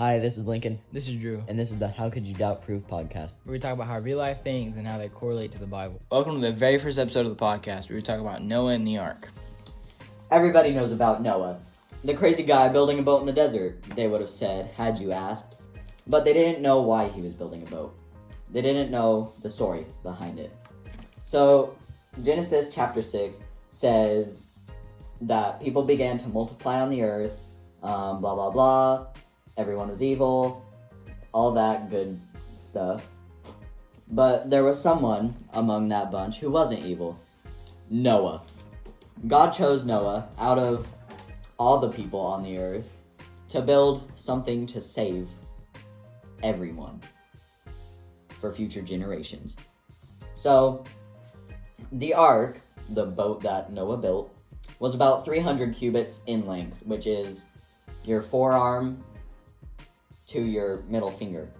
Hi, this is Lincoln, This is Drew, and this is the How Could You Doubt Proof podcast. where we talk about how real life things and how they correlate to the Bible. Welcome to the very first episode of the podcast, where we talk about Noah and the Ark. Everybody knows about Noah, the crazy guy building a boat in the desert, they would have said, had you asked. But they didn't know why he was building a boat. They didn't know the story behind it. So, Genesis chapter 6 says that people began to multiply on the earth, blah, blah, blah. Everyone was evil, all that good stuff. But there was someone among that bunch who wasn't evil. Noah. God chose Noah out of all the people on the earth to build something to save everyone for future generations. So, the ark, the boat that Noah built, was about 300 cubits in length, which is your forearm to your middle finger.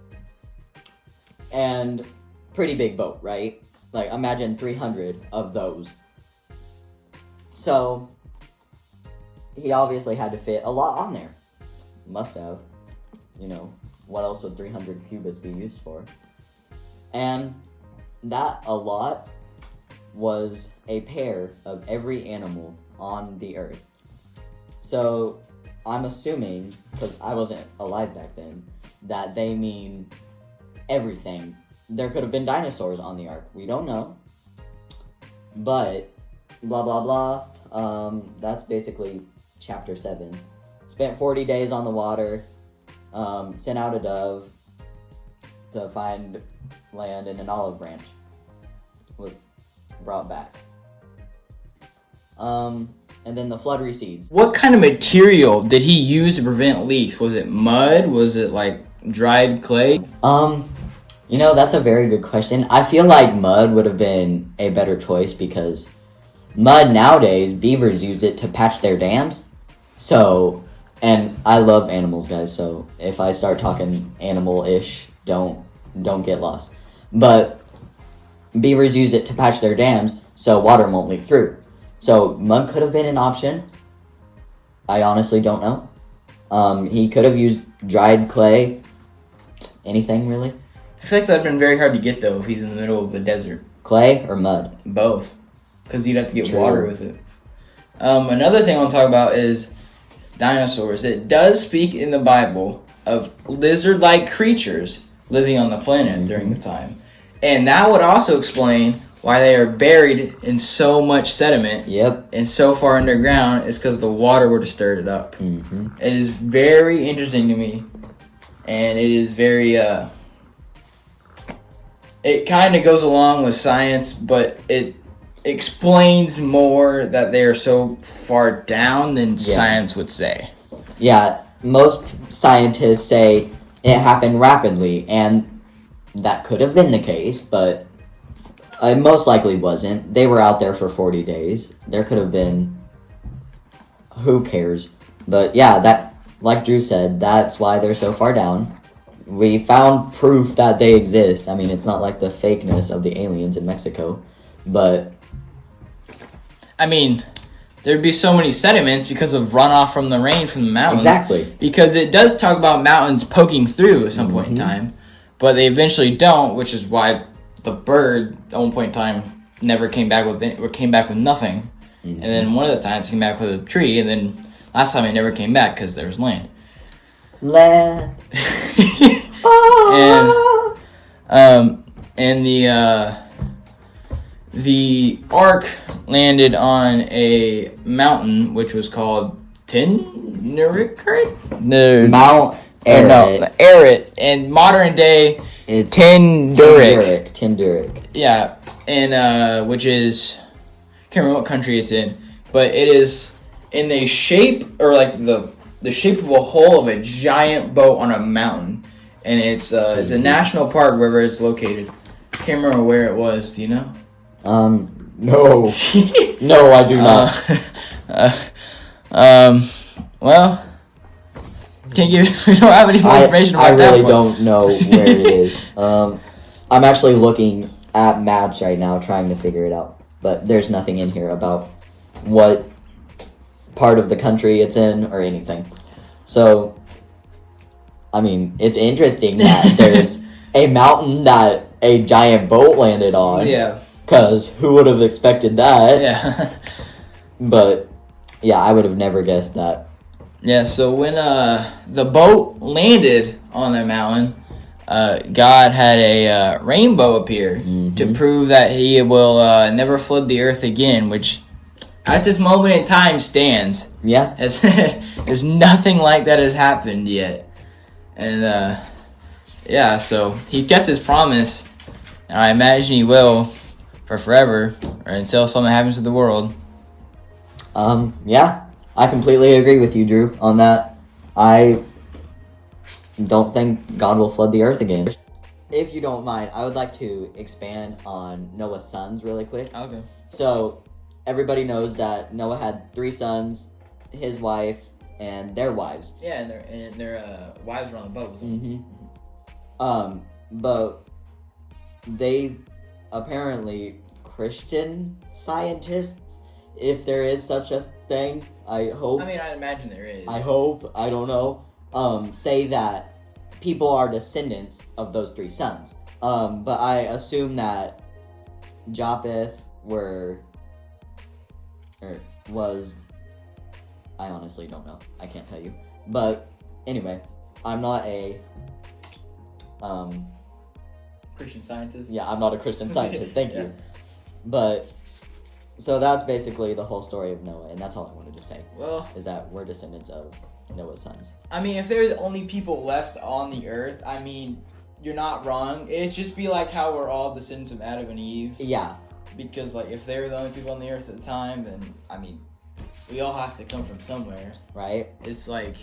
And pretty big boat, right? Like, imagine 300 of those. So, he obviously had to fit a lot on there. Must have. You know, what else would 300 cubits be used for? And that a lot was a pair of every animal on the earth. So, I'm assuming, because I wasn't alive back then, that they mean everything. There could have been dinosaurs on the ark. We don't know. But, blah, blah, blah. That's basically chapter 7. Spent 40 days on the water. Sent out a dove to find land, and an olive branch was brought back. And then the flood recedes. What kind of material did he use to prevent leaks? Was it mud? Was it like dried clay? You know, that's a very good question. I feel like mud would have been a better choice because mud nowadays, beavers use it to patch their dams. So, and I love animals, guys, so if I start talking animal-ish, don't get lost. But beavers use it to patch their dams so water won't leak through. So mud could have been an option. I honestly don't know. He could have used dried clay. Anything, really. I feel like that would have been very hard to get, though, if he's in the middle of the desert. Clay or mud? Both. Because you'd have to get True. water with it. Another thing I want to talk about is dinosaurs. It does speak in the Bible of lizard-like creatures living on the planet during the time. And that would also explain why they are buried in so much sediment. Yep. And so far underground is because the water would have stirred it up. Mm-hmm. It is very interesting to me. And it is very, it kind of goes along with science, but it explains more that they are so far down than science would say. Yeah, most scientists say it happened rapidly, and that could have been the case, but it most likely wasn't. They were out there for 40 days. There could have been, who cares? But yeah, that, like Drew said, that's why they're so far down. We found proof that they exist. I mean, it's not like the fakeness of the aliens in Mexico, but I mean, there'd be so many sediments because of runoff from the rain from the mountains. Exactly. Because it does talk about mountains poking through at some point in time, but they eventually don't, which is why the bird at one point in time never came back with nothing. And then one of the times came back with a tree, and then last time it never came back because there was land. Land. And the ark landed on a mountain which was called Mount Ararat. Ararat. In modern day, It's Tinduric. Tinduric. Yeah, and which is, I can't remember what country it's in, but it is in the shape, or like the shape of a hull of a giant boat on a mountain, and it's a national park wherever it's located. I can't remember where it was. Do you know? No. No, I do not. Well, can't give. We don't have any more information about that. I really don't know where it is. I'm actually looking at maps right now, trying to figure it out. But there's nothing in here about what part of the country it's in or anything. So I mean, it's interesting that there's a mountain that a giant boat landed on. Yeah. Because who would have expected that? Yeah. But, yeah, I would have never guessed that. Yeah, so when the boat landed on the mountain, God had a rainbow appear to prove that he will never flood the earth again, which at this moment in time stands. Yeah. There's nothing like that has happened yet. And yeah, so he kept his promise, and I imagine he will for forever, or until something happens to the world. Yeah, I completely agree with you, Drew, on that. I don't think God will flood the earth again. If you don't mind, I would like to expand on Noah's sons really quick. Okay. So, everybody knows that Noah had 3 sons, his wife, and their wives. Yeah, and their wives were on the boat with them. But they apparently Christian scientists, if there is such a thing, I hope. I mean, I imagine there is. I hope, I don't know, say that people are descendants of those 3 sons. But I assume that Japheth was, I honestly don't know. I can't tell you. But anyway, I'm not a, Christian scientist? yeah, I'm not a Christian scientist, thank Yeah. you. But, so that's basically the whole story of Noah, and that's all I wanted to say, Well, is that we're descendants of Noah's sons. I mean, if they're the only people left on the earth, I mean, you're not wrong. It'd just be like how we're all descendants of Adam and Eve. Yeah. Because, like, if they were the only people on the earth at the time, then, I mean, we all have to come from somewhere. Right? It's like,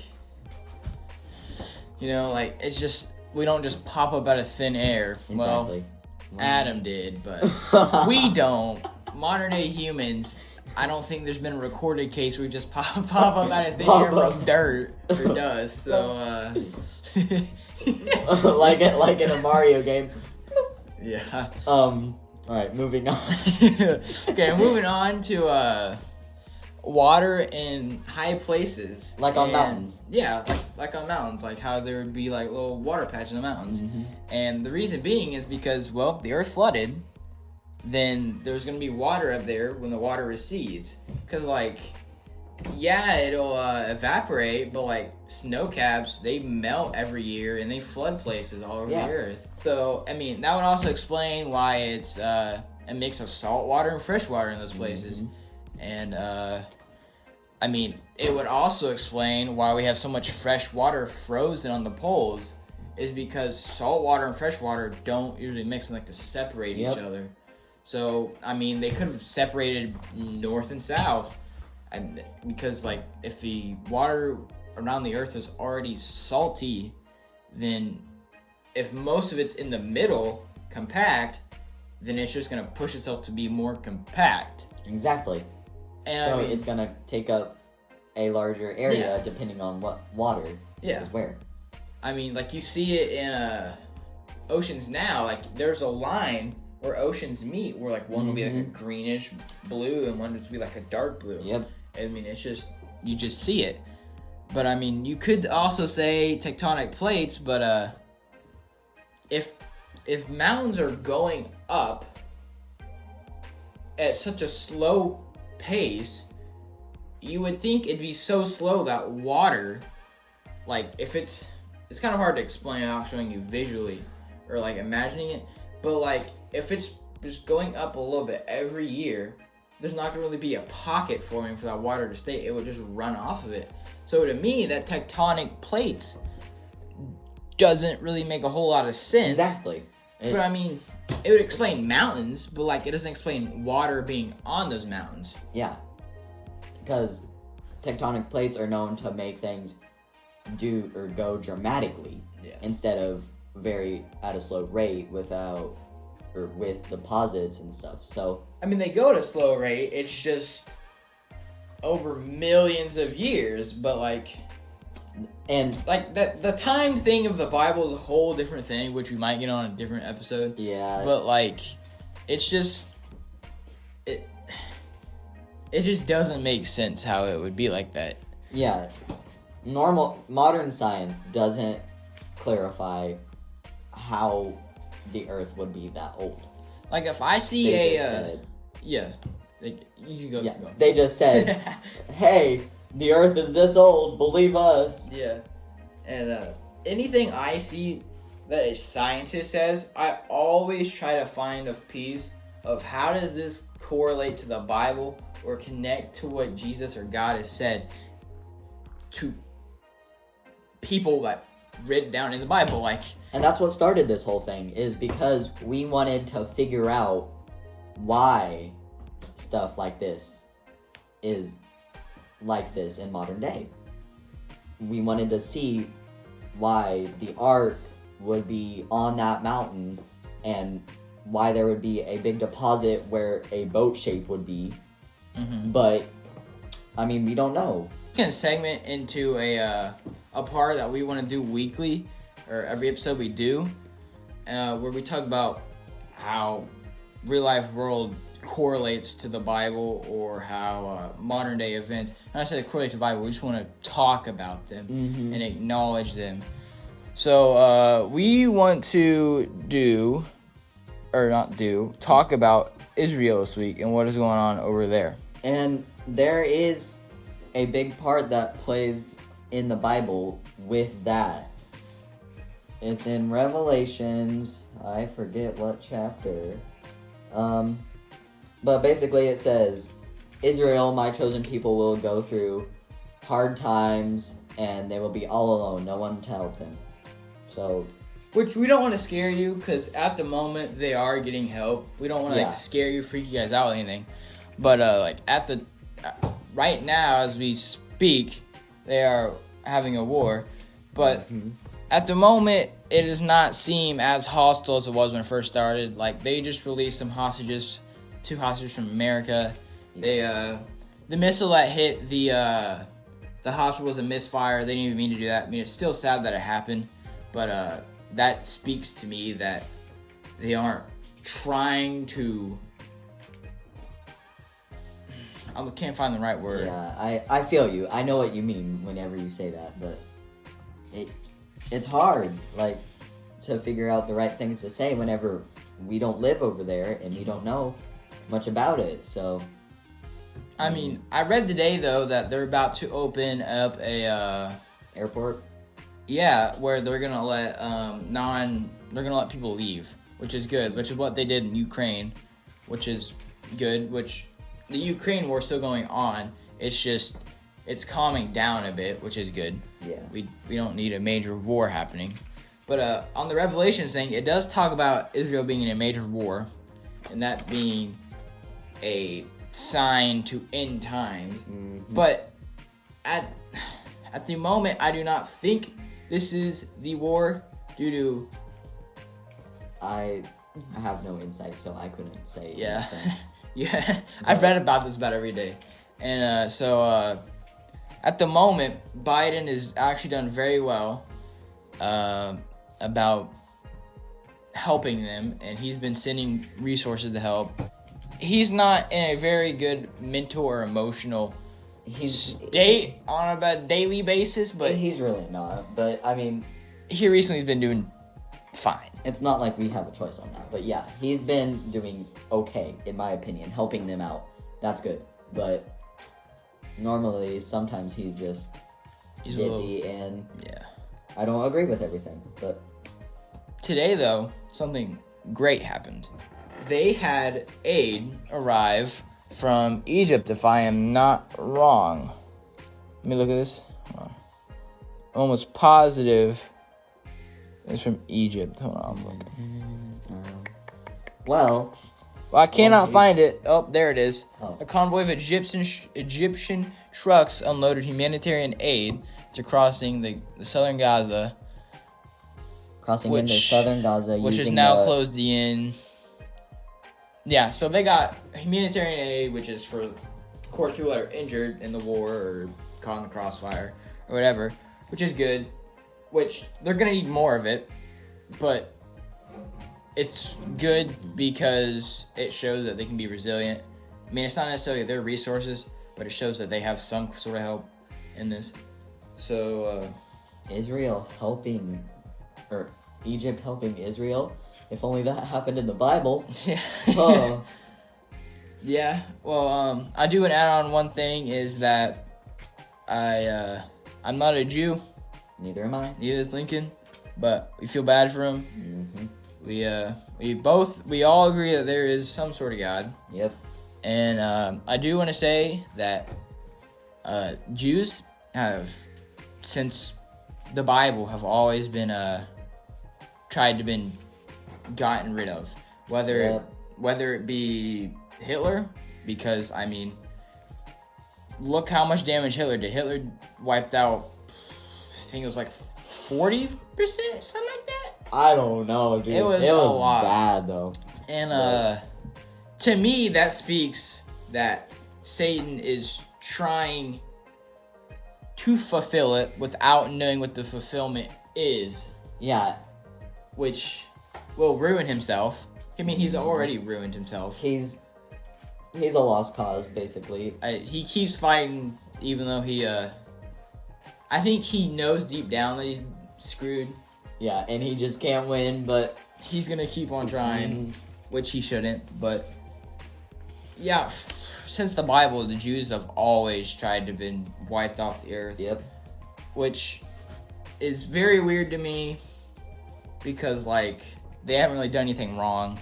you know, like, it's just, we don't just pop up out of thin air. Exactly. Well, Adam did, but we don't. Modern day humans, I don't think there's been a recorded case where we just pop up out of thin air from dirt or dust. So, like in a Mario game. Yeah. Alright, moving on. Okay, moving on to water in high places. Like on mountains. Yeah, like on mountains, like how there would be like little water patches in the mountains. And the reason being is because, well, the earth flooded, then there's going to be water up there when the water recedes. Because, like, yeah, it'll evaporate, but, like, snow caps, they melt every year and they flood places all over the earth. So, I mean, that would also explain why it's a mix of salt water and fresh water in those places. And, I mean, it would also explain why we have so much fresh water frozen on the poles, is because salt water and fresh water don't usually mix and like to separate each other. So, I mean, they could have separated north and south, and because, like, if the water around the earth is already salty, then if most of it's in the middle, compact, then it's just going to push itself to be more compact. Exactly. And so I mean, it's going to take up a larger area depending on what water is where. I mean, like, you see it in oceans now. Like, there's a line where oceans meet, where, like, one will be like a greenish blue and one would be like a dark blue. Yep. I mean, it's just, you just see it. But, I mean, you could also say tectonic plates, but if mountains are going up at such a slow pace, you would think it'd be so slow that water, like, if it's kind of hard to explain without showing you visually or, like, imagining it, but, like, if it's just going up a little bit every year, there's not going to really be a pocket forming for that water to stay. It would just run off of it. So to me, that tectonic plates doesn't really make a whole lot of sense. Exactly. But I mean, it would explain mountains, but, like, it doesn't explain water being on those mountains. Yeah. Because tectonic plates are known to make things do or go dramatically instead of very at a slow rate without or with deposits and stuff. So I mean, they go at a slow rate. It's just over millions of years, but, like, and like that the time thing of the Bible is a whole different thing, which we might get on a different episode. Yeah. But, like, it's just it just doesn't make sense how it would be like that. Yeah. Modern science doesn't clarify how the Earth would be that old. Like if I see They a just said, yeah, like, you can go. yeah, Go. they just said, "Hey, the Earth is this old. Believe us." Yeah, and anything I see that a scientist says, I always try to find a piece of how does this correlate to the Bible or connect to what Jesus or God has said to people that read down in the Bible, like. And that's what started this whole thing, is because we wanted to figure out why stuff like this is like this in modern day. We wanted to see why the ark would be on that mountain and why there would be a big deposit where a boat shape would be. Mm-hmm. But, I mean, we don't know. We can segment into a part that we want to do weekly, or every episode we do, where we talk about how real life world correlates to the Bible, or how modern day events, not necessarily correlate to the Bible, we just want to talk about them and acknowledge them. So we want to talk about Israel this week and what is going on over there. And there is a big part that plays in the Bible with that. It's in Revelations, I forget what chapter. But basically it says, Israel, my chosen people, will go through hard times and they will be all alone, no one to help them. So, which we don't want to scare you, because at the moment they are getting help. We don't want to scare you, freak you guys out or anything. But right now as we speak, they are having a war. But at the moment, it does not seem as hostile as it was when it first started. Like, they just released some hostages, 2 hostages from America. They the missile that hit the hospital was a misfire. They didn't even mean to do that. I mean, it's still sad that it happened, but that speaks to me that they aren't trying to. I can't find the right word. Yeah, I feel you. I know what you mean whenever you say that, but it's hard, like, to figure out the right things to say whenever we don't live over there and we don't know much about it. So, I mean, I read today though that they're about to open up a airport. Yeah, where they're gonna let people leave, which is good. Which is what they did in Ukraine, which is good. Which the Ukraine war is still going on. It's calming down a bit, which is good. Yeah. We don't need a major war happening. But on the Revelations thing, it does talk about Israel being in a major war, and that being a sign to end times. Mm-hmm. But at the moment, I do not think this is the war due to. I have no insight, so I couldn't say. Yeah, anything. yeah. I've read about this about every day, and so at the moment, Biden has actually done very well about helping them, and he's been sending resources to help. He's not in a very good mental or emotional state on a daily basis, but he's really not. But I mean, he recently has been doing fine. It's not like we have a choice on that. But yeah, he's been doing okay, in my opinion, helping them out. That's good. But normally, sometimes he's ditzy, and yeah, I don't agree with everything. But today, though, something great happened. They had aid arrive from Egypt, if I am not wrong. Let me look at this. I'm almost positive it's from Egypt. Hold on, I'm looking. Well, I cannot find it. Oh, there it is. Oh. A convoy of Egyptian trucks unloaded humanitarian aid to crossing the southern Gaza. Crossing into southern Gaza, which is now closed in. Yeah, so they got humanitarian aid, which is for, of course, people that are injured in the war or caught in the crossfire or whatever, which is good. Which they're gonna need more of it, but it's good because it shows that they can be resilient. I mean, it's not necessarily their resources, but it shows that they have some sort of help in this. So Israel helping or Egypt helping Israel. If only that happened in the Bible. Yeah. Oh. Yeah. Well, I do want to add on one thing is that I'm not a Jew. Neither am I. Neither is Lincoln, but we feel bad for him. Mm-hmm. We all agree that there is some sort of God. Yep. And I do want to say that Jews have, since the Bible, have always been tried to been gotten rid of, whether it be Hitler, because I mean, look how much damage Hitler did. Hitler wiped out, I think it was like 40%, something like that. I don't know, dude. It was a lot. Bad though. And to me, that speaks that Satan is trying to fulfill it without knowing what the fulfillment is. Yeah. Which will ruin himself. I mean, he's already ruined himself. He's a lost cause, basically. He keeps fighting, even though I think he knows deep down that he's screwed. Yeah, and he just can't win, but he's gonna keep on trying, which he shouldn't. But yeah, since the Bible, the Jews have always tried to been wiped off the earth. Yep. Which is very weird to me, because like they haven't really done anything wrong.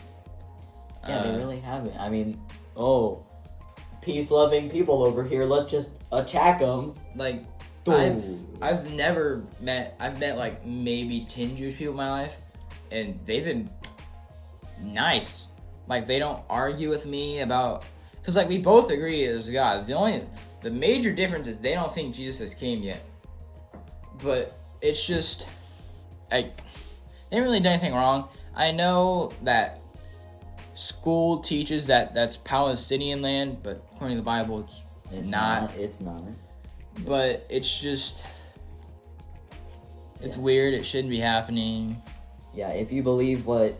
Yeah, they really haven't. I mean, peace-loving people over here. Let's just attack them. Like, Boom. I've met like maybe 10 Jewish people in my life, and they've been nice. Like, they don't argue with me about, because like we both agree there's God. The major difference is they don't think Jesus has came yet. But it's just like they haven't really done anything wrong. I know that school teaches that that's Palestinian land, but according to the Bible, it's not. It's not. But it's just, it's weird. It shouldn't be happening. Yeah, if you believe what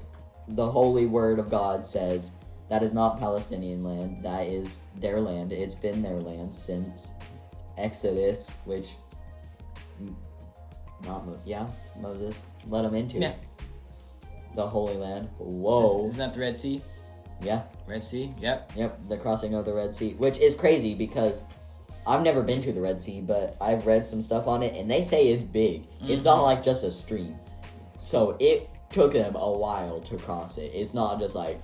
the holy word of God says, that is not Palestinian land. That is their land. It's been their land since Exodus, which Moses let them into. Yeah. The Holy Land. Whoa. Isn't that the Red Sea? Yeah. Red Sea, yep. Yep, the crossing of the Red Sea, which is crazy because I've never been to the Red Sea, but I've read some stuff on it, and they say it's big. Mm-hmm. It's not like just a stream. So it took them a while to cross it. It's not just like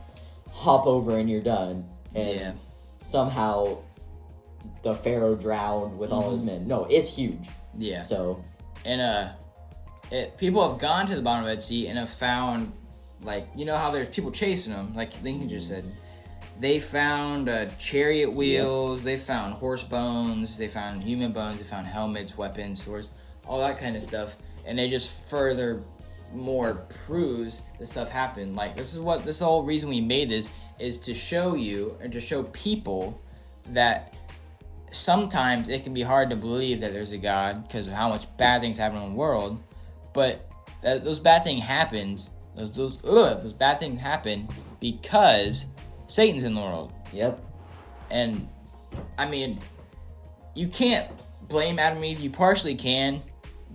hop over and you're done. And somehow the Pharaoh drowned with all his men. No, it's huge. Yeah. So. And people have gone to the bottom of the Red Sea and have found, like, you know how there's people chasing them, like Lincoln just said. They found chariot wheels, they found horse bones, they found human bones, they found helmets, weapons, swords, all that kind of stuff. And they just further more proves this stuff happened. Like, this is the whole reason we made this, is to show you, and to show people that sometimes it can be hard to believe that there's a God because of how much bad things happen in the world. But those bad things happened. Those bad things happen because Satan's in the world. Yep. And I mean, you can't blame Adam and Eve. You partially can,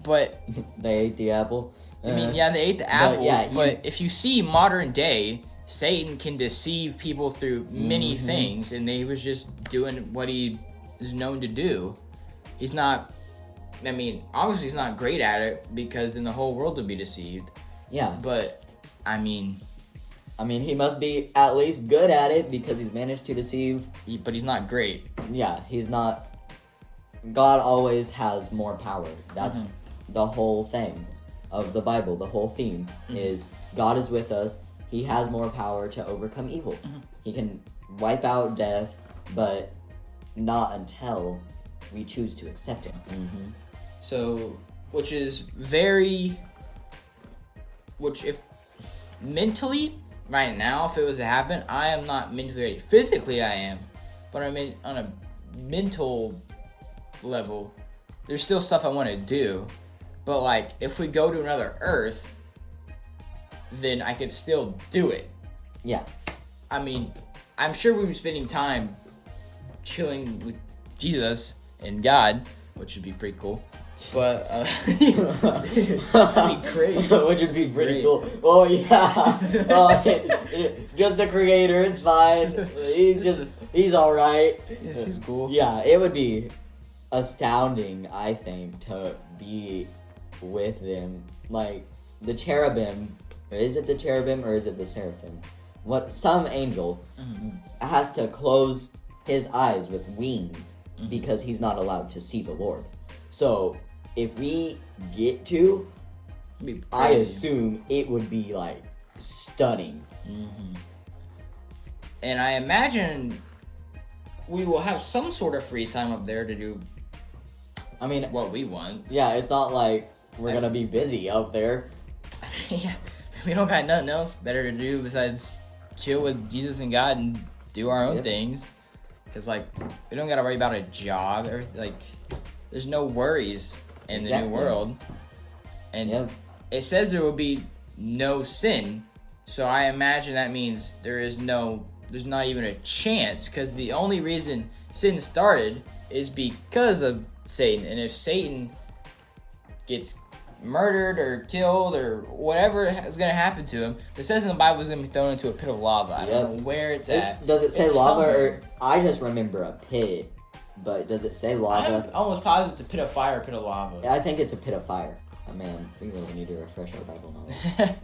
but they ate the apple. I mean, yeah, they ate the apple. But if you see modern day, Satan can deceive people through many things, and he was just doing what he is known to do. He's not. I mean, obviously he's not great at it because then the whole world would be deceived. Yeah. But, I mean, he must be at least good at it because he's managed to deceive. But he's not great. Yeah, he's not. God always has more power. That's the whole thing of the Bible. The whole theme is God is with us. He has more power to overcome evil. He can wipe out death, but not until we choose to accept him. So, which if mentally, right now, if it was to happen, I am not mentally ready. Physically, I am, but I mean, on a mental level, there's still stuff I want to do. But like, if we go to another Earth, then I could still do it. Yeah. I mean, I'm sure we'd be spending time chilling with Jesus and God, which would be pretty cool. But that'd be crazy. Which would be pretty Great. cool. Oh yeah. Just the creator. It's fine. He's all right. Yeah, she's cool. Yeah, it would be astounding, I think, to be with them. Like the cherubim. Is it the cherubim or is it the seraphim? Some angel has to close his eyes with wings because he's not allowed to see the Lord. So if we get to, I assume it would be like stunning. And I imagine we will have some sort of free time up there to do what we want. Yeah, it's not like we're gonna be busy up there. Yeah, we don't got nothing else better to do besides chill with Jesus and God and do our own things. Because, like, we don't got to worry about a job. There's no worries in the new world. And it says there will be no sin. So I imagine that means there's not even a chance. Because the only reason sin started is because of Satan. And if Satan gets murdered or killed or whatever is going to happen to him, it says in the Bible he's going to be thrown into a pit of lava. I don't know where it's at. Does it say It's lava somewhere. or I just remember a pit, but does it say lava? I'm almost positive it's a pit of fire, pit of lava. I think it's a pit of fire. Oh, man, we really need to refresh our Bible knowledge.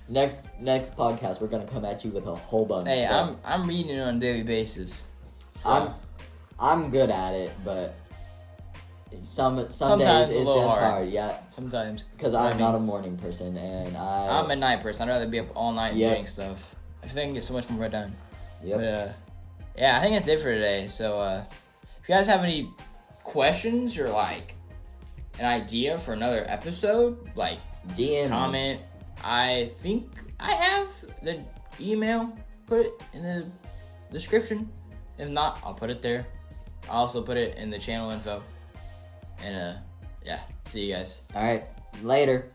Next podcast, we're going to come at you with a whole bunch. Hey, I'm reading it on a daily basis. So. I'm good at it, but some days Sometimes it's a little just hard. hard. Yeah, Sometimes. because I'm not a morning person, and I'm a night person. I'd rather be up all night Yep. doing stuff. I think I can get so much more done. Yep. But, yeah, I think that's it for today. So, if you guys have any questions or, like, an idea for another episode, like, DM comment. I think I have the email. Put it in the description. If not, I'll put it there. I'll also put it in the channel info. And, yeah, see you guys. All right, later.